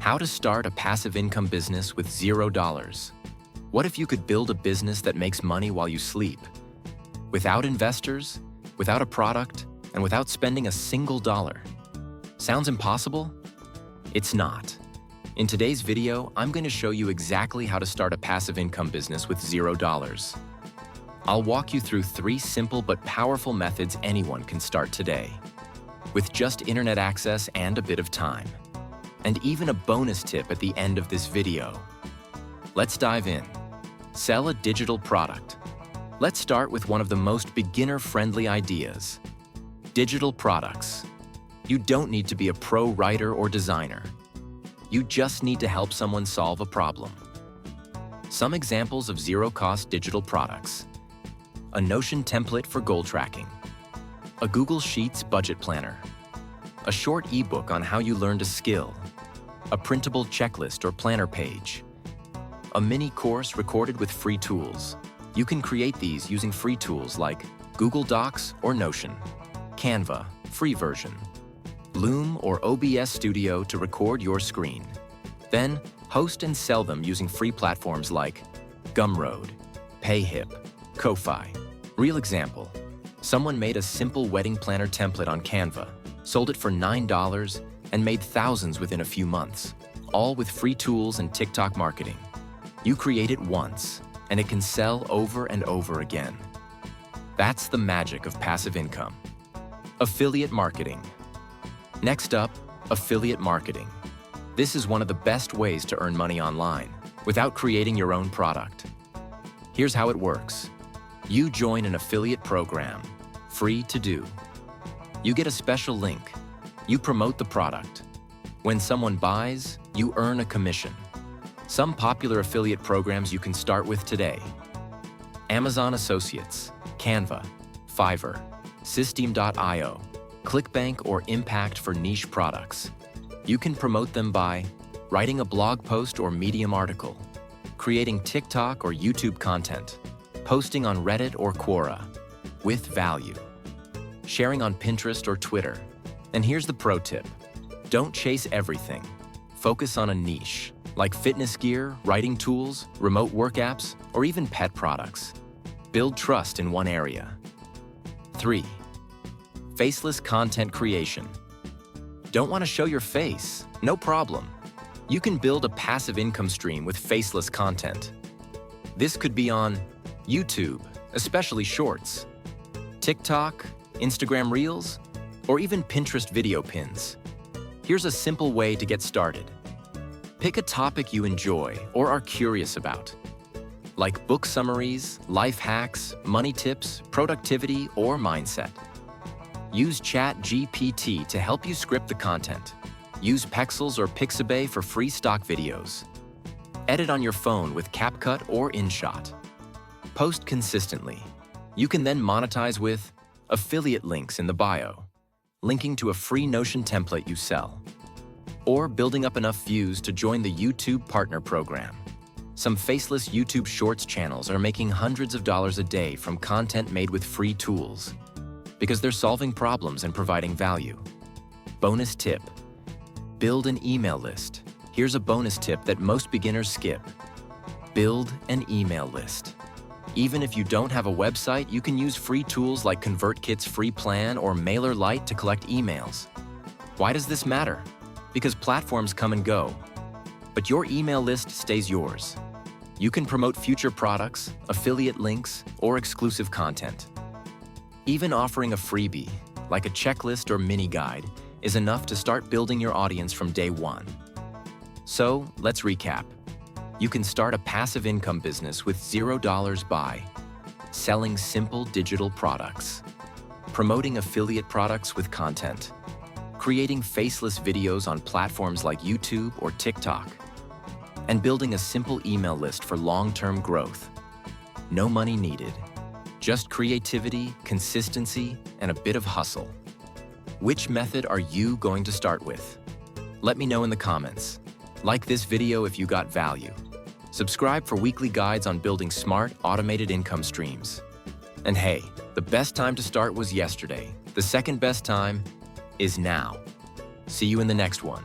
How to start a passive income business with $0. What if you could build a business that makes money while you sleep? Without investors, without a product, and without spending a single dollar. Sounds impossible? It's not. In today's video, I'm going to show you exactly how to start a passive income business with $0. I'll walk you through 3 simple but powerful methods anyone can start today, with just internet access and a bit of time. And even a bonus tip at the end of this video. Let's dive in. Sell a digital product. Let's start with one of the most beginner-friendly ideas. Digital products. You don't need to be a pro writer or designer. You just need to help someone solve a problem. Some examples of zero-cost digital products. A Notion template for goal tracking. A Google Sheets budget planner. A short ebook on how you learned a skill. A printable checklist or planner page. A mini course recorded with free tools. You can create these using free tools like Google Docs or Notion, Canva, free version, Loom or OBS Studio to record your screen. Then, host and sell them using free platforms like Gumroad, Payhip, Ko-Fi. Real example, someone made a simple wedding planner template on Canva, sold it for $9, and made thousands within a few months, all with free tools and TikTok marketing. You create it once, and it can sell over and over again. That's the magic of passive income. Affiliate marketing. Next up, affiliate marketing. This is one of the best ways to earn money online without creating your own product. Here's how it works. You join an affiliate program, free to do. You get a special link. You promote the product. When someone buys, you earn a commission. Some popular affiliate programs you can start with today. Amazon Associates, Canva, Fiverr, Systeme.io, ClickBank or Impact for niche products. You can promote them by writing a blog post or Medium article, creating TikTok or YouTube content, posting on Reddit or Quora, with value, sharing on Pinterest or Twitter. And here's the pro tip. Don't chase everything. Focus on a niche, like fitness gear, writing tools, remote work apps, or even pet products. Build trust in one area. 3. Faceless content creation. Don't want to show your face? No problem. You can build a passive income stream with faceless content. This could be on YouTube, especially Shorts, TikTok, Instagram Reels, or even Pinterest video pins. Here's a simple way to get started. Pick a topic you enjoy or are curious about, like book summaries, life hacks, money tips, productivity, or mindset. Use ChatGPT to help you script the content. Use Pexels or Pixabay for free stock videos. Edit on your phone with CapCut or InShot. Post consistently. You can then monetize with affiliate links in the bio, linking to a free Notion template you sell, or building up enough views to join the YouTube Partner Program. Some faceless YouTube Shorts channels are making hundreds of dollars a day from content made with free tools because they're solving problems and providing value. Bonus tip. Build an email list. Here's a bonus tip that most beginners skip. Build an email list. Even if you don't have a website, you can use free tools like ConvertKit's free plan or MailerLite to collect emails. Why does this matter? Because platforms come and go, but your email list stays yours. You can promote future products, affiliate links, or exclusive content. Even offering a freebie, like a checklist or mini guide, is enough to start building your audience from day one. So, let's recap. You can start a passive income business with $0 by selling simple digital products, promoting affiliate products with content, creating faceless videos on platforms like YouTube or TikTok, and building a simple email list for long-term growth. No money needed, just creativity, consistency, and a bit of hustle. Which method are you going to start with? Let me know in the comments. Like this video if you got value. Subscribe for weekly guides on building smart, automated income streams. And hey, the best time to start was yesterday. The second best time is now. See you in the next one.